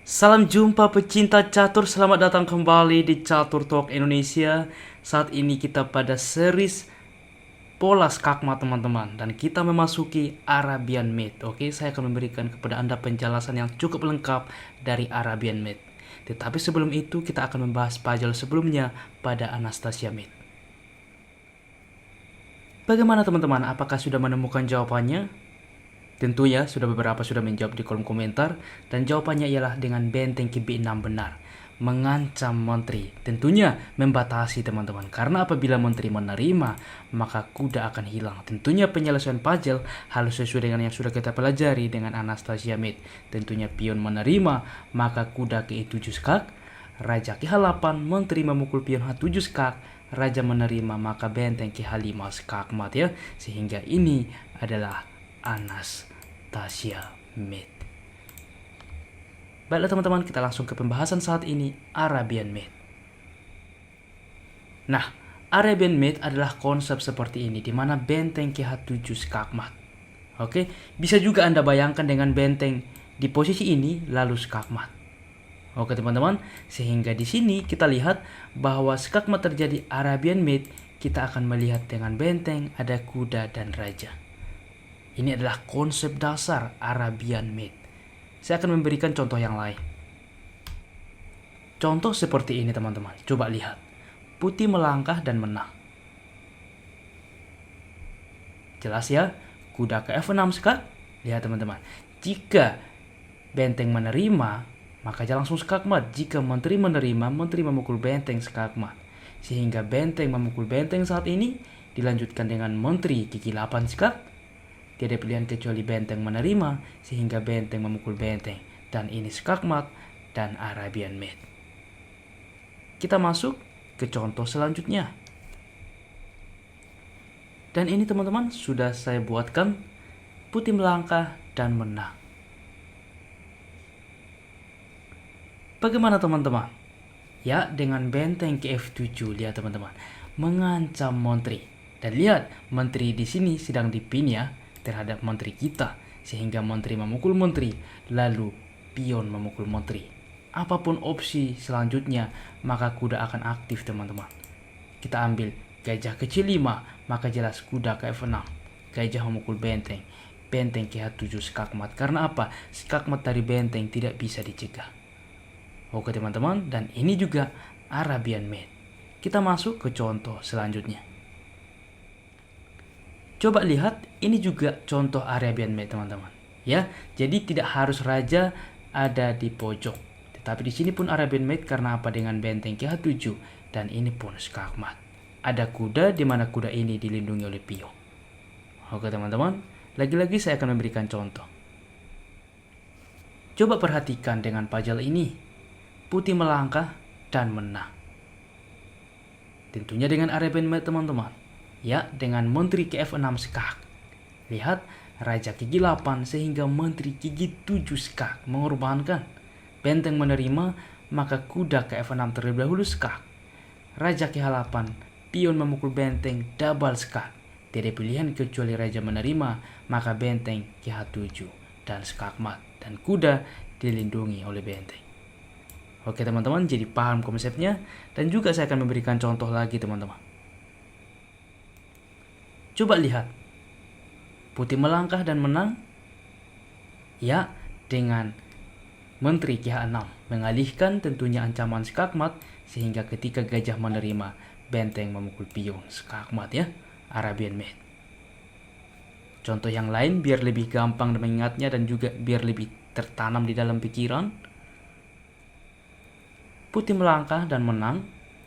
Salam jumpa pecinta catur, selamat datang kembali di Catur Talk Indonesia. Saat ini kita pada series pola skakmat teman-teman, dan kita memasuki Arabian Maid. Oke, saya akan memberikan kepada Anda penjelasan yang cukup lengkap dari Arabian Maid. Tetapi sebelum itu kita akan membahas puzzle sebelumnya pada Anastasia Maid. Bagaimana teman-teman? Apakah sudah menemukan jawabannya? Tentunya sudah beberapa sudah menjawab di kolom komentar, dan jawabannya ialah dengan benteng KB6 benar. Mengancam menteri, tentunya membatasi teman-teman, karena apabila menteri menerima maka kuda akan hilang. Tentunya penyelesaian puzzle harus sesuai dengan yang sudah kita pelajari dengan Anastasia Maid. Tentunya pion menerima maka kuda ke E7 skak, raja ke H8, menteri memukul pion H7 skak, raja menerima maka benteng ke H5 skakmat ya. Sehingga ini adalah Anastasia Maid. Baiklah teman-teman, kita langsung ke pembahasan saat ini, Arabian Maid. Nah, Arabian Maid adalah konsep seperti ini, di mana benteng ke H7 skakmat. Oke, bisa juga Anda bayangkan dengan benteng di posisi ini lalu skakmat. Oke teman-teman, sehingga di sini kita lihat bahwa skakmat terjadi Arabian Maid, kita akan melihat dengan benteng ada kuda dan raja. Ini adalah konsep dasar Arabian Maid. Saya akan memberikan contoh yang lain. Contoh seperti ini teman-teman. Coba lihat. Putih melangkah dan menang. Jelas ya? Kuda ke F6 skak. Lihat teman-teman. Jika benteng menerima, maka dia langsung skakmat. Jika menteri menerima, menteri memukul benteng skakmat. Sehingga benteng memukul benteng saat ini dilanjutkan dengan menteri gigi 8 skak. Tidak ada pilihan kecuali benteng menerima, sehingga benteng memukul benteng. Dan ini skakmat dan Arabian Maid. Kita masuk ke contoh selanjutnya. Dan ini teman-teman sudah saya buatkan, putih melangkah dan menang. Bagaimana teman-teman? Ya, dengan benteng ke F7, lihat teman-teman. Mengancam menteri. Dan lihat, menteri di sini sedang dipin ya, terhadap menteri kita, sehingga menteri memukul menteri, lalu pion memukul menteri. Apapun opsi selanjutnya, maka kuda akan aktif teman-teman. Kita ambil gajah kecil 5, maka jelas kuda ke F6, gajah memukul benteng, benteng ke H7 skakmat. Karena apa? Skakmat dari benteng tidak bisa dicegah. Oke teman-teman, dan ini juga Arabian Maid. Kita masuk ke contoh selanjutnya. Coba lihat, ini juga contoh Arabian Maid teman-teman. Ya, jadi tidak harus raja ada di pojok. Tetapi di sini pun Arabian Maid karena apa? Dengan benteng ke H7, dan ini pun skakmat. Ada kuda di mana kuda ini dilindungi oleh pion. Oke teman-teman, lagi-lagi saya akan memberikan contoh. Coba perhatikan dengan puzzle ini. Putih melangkah dan menang. Tentunya dengan Arabian Maid teman-teman. Ya, dengan menteri ke F6 skak. Lihat, raja gigi 8 sehingga menteri gigi 7 skak mengorbankan. Benteng menerima, maka kuda ke F6 terlebih dahulu skak. Raja ke H8, pion memukul benteng double skak. Tidak pilihan kecuali raja menerima, maka benteng ke H7 dan skakmat. Dan kuda dilindungi oleh benteng. Oke teman-teman, jadi paham konsepnya, dan juga saya akan memberikan contoh lagi teman-teman. Coba lihat, putih melangkah dan menang. Ya, dengan menteri ke H6 mengalihkan tentunya ancaman skakmat, sehingga ketika gajah menerima, benteng memukul pion skakmat ya, Arabian Maid. Contoh yang lain biar lebih gampang mengingatnya dan juga biar lebih tertanam di dalam pikiran. Putih melangkah dan menang.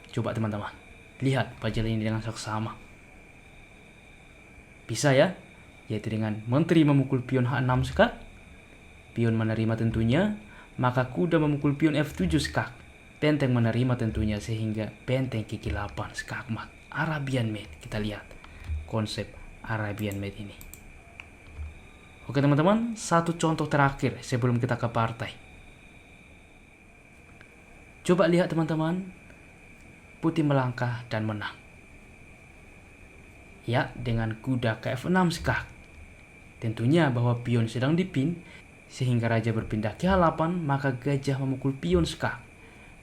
Coba teman-teman, lihat puzzle ini dengan seksama. Bisa ya, yaitu dengan menteri memukul pion H6 skak, pion menerima tentunya, maka kuda memukul pion F7 skak, benteng menerima tentunya, sehingga benteng gigi 8 skakmat. Arabian Maid, kita lihat konsep Arabian Maid ini. Oke teman-teman, satu contoh terakhir sebelum kita ke partai. Coba lihat teman-teman, putih melangkah dan menang. Ya, dengan kuda ke F6 skak. Tentunya bahwa pion sedang dipin, sehingga raja berpindah ke H8, maka gajah memukul pion skak.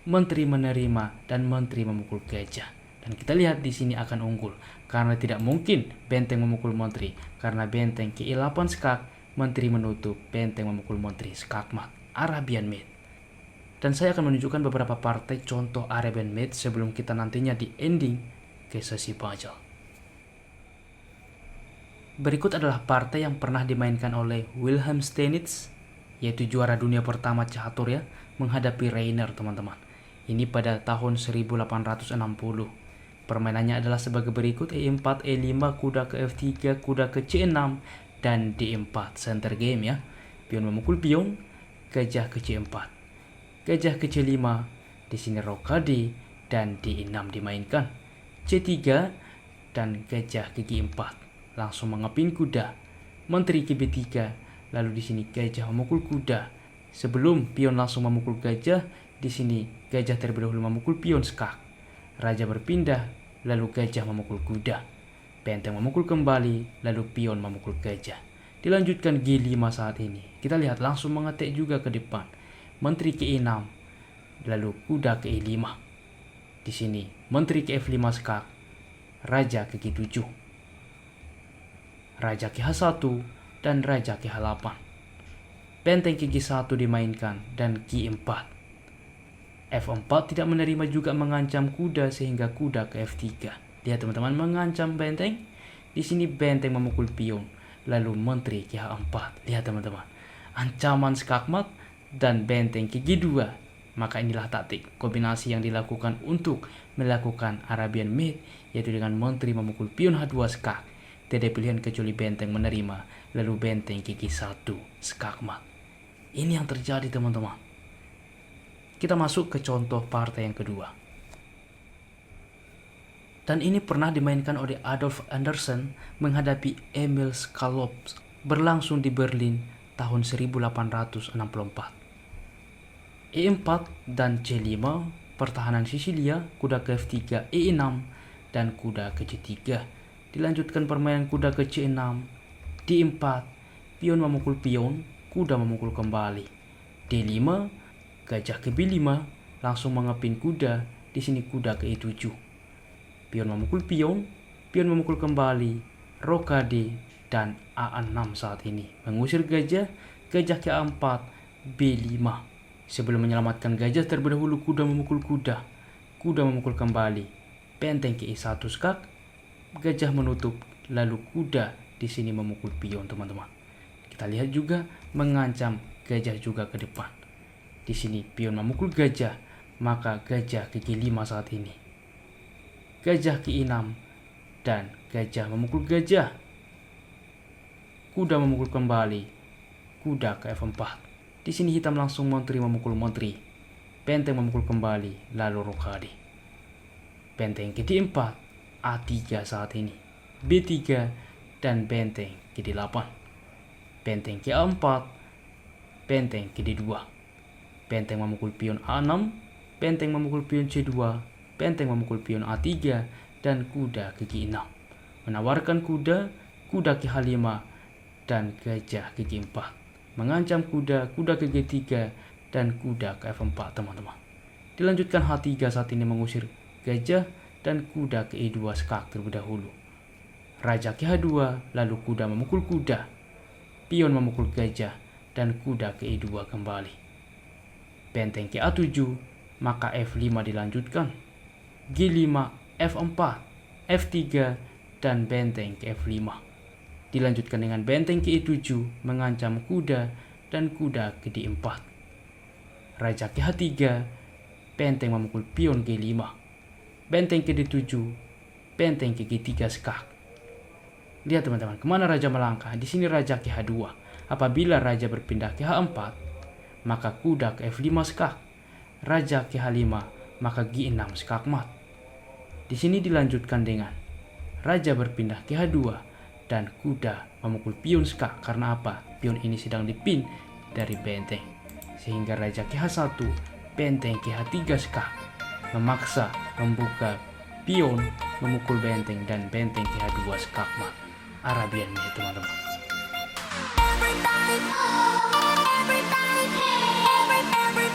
Menteri menerima dan menteri memukul gajah. Dan kita lihat di sini akan unggul karena tidak mungkin benteng memukul menteri, karena benteng ke 8 skak, menteri menutup, benteng memukul menteri, skakmat, Arabian Mate. Dan saya akan menunjukkan beberapa partai contoh Arabian Mate sebelum kita nantinya di ending ke sesi puzzle. Berikut adalah partai yang pernah dimainkan oleh Wilhelm Steinitz, yaitu juara dunia pertama catur ya, menghadapi Rainer, teman-teman. Ini pada tahun 1860. Permainannya adalah sebagai berikut: E4, E5, kuda ke F3, kuda ke C6, dan D4. Center game ya. Pion memukul pion, gajah ke C4. Gajah ke C5, di sini rokade dan D6 dimainkan. C3 dan gajah ke G4. Langsung mengepin kuda. Menteri ke B3, lalu di sini gajah memukul kuda. Sebelum pion langsung memukul gajah, di sini gajah terlebih dahulu memukul pion skak. Raja berpindah, lalu gajah memukul kuda. Benteng memukul kembali, lalu pion memukul gajah. Dilanjutkan G5 saat ini. Kita lihat langsung mengetek juga ke depan. Menteri ke E6, lalu kuda ke E5. Di sini menteri ke F5 skak, raja ke G7. Raja ke H1 dan raja ke H8. Benteng ke G1 dimainkan dan G4. F4 tidak menerima, juga mengancam kuda sehingga kuda ke F3. Lihat teman-teman, mengancam benteng. Di sini benteng memukul pion, lalu menteri ke H4. Lihat teman-teman, ancaman skakmat dan benteng ke G2. Maka inilah taktik kombinasi yang dilakukan untuk melakukan Arabian Mate, yaitu dengan menteri memukul pion H2 skak. Tidak pilihan kecuali benteng menerima, lalu benteng ke G1 skakmat. Ini yang terjadi teman-teman. Kita masuk ke contoh partai yang kedua. Dan ini pernah dimainkan oleh Adolf Anderssen menghadapi Emil Skalops, berlangsung di Berlin tahun 1864. E4 dan C5, pertahanan Sisilia, kuda ke F3, E6, dan kuda ke C3. Dilanjutkan permainan kuda ke C6, D4, pion memukul pion, kuda memukul kembali. D5, gajah ke B5, langsung mengepin kuda, di sini kuda ke E7. Pion memukul pion memukul kembali, rokade, dan A6 saat ini. Mengusir gajah, gajah ke A4, B5. Sebelum menyelamatkan gajah terlebih dahulu kuda memukul kuda, kuda memukul kembali, benteng ke E1 skak, gajah menutup, lalu kuda di sini memukul pion teman-teman. Kita lihat juga mengancam gajah juga ke depan. Di sini pion memukul gajah, maka gajah ke G5 saat ini. Gajah ke E6 dan gajah memukul gajah. Kuda memukul kembali, kuda ke F4. Di sini hitam langsung menteri memukul menteri. Benteng memukul kembali, lalu rokade. Benteng ke D4. A3 saat ini, B3 dan benteng ke D8. Benteng ke A4, benteng ke D2. Benteng memukul pion A6, benteng memukul pion C2, benteng memukul pion A3, dan kuda ke G6. Menawarkan kuda, kuda ke H5, dan gajah ke G4. Mengancam kuda, kuda ke G3, dan kuda ke F4 teman-teman. Dilanjutkan H3 saat ini mengusir gajah dan kuda ke E2 skak terlebih dahulu. Raja ke H2, lalu kuda memukul kuda, pion memukul gajah, dan kuda ke E2 kembali. Benteng ke A7, maka F5 dilanjutkan. G5, F4, F3, dan benteng ke F5. Dilanjutkan dengan benteng ke E7, mengancam kuda, dan kuda ke D4. Raja ke H3, benteng memukul pion G5. Benteng ke D7, benteng ke G3 skak. Lihat teman-teman, kemana raja melangkah? Di sini raja ke H2. Apabila raja berpindah ke H4, maka kuda ke F5 skak. Raja ke H5, maka G6 skakmat. Di sini dilanjutkan dengan raja berpindah ke H2 dan kuda memukul pion skak. Karena apa? Pion ini sedang dipin dari benteng. Sehingga raja ke H1, benteng ke H3 skak. Memaksa membuka pion, memukul benteng, dan benteng ke H2 skakmat. Arabian Mate teman-teman. every time, every time, every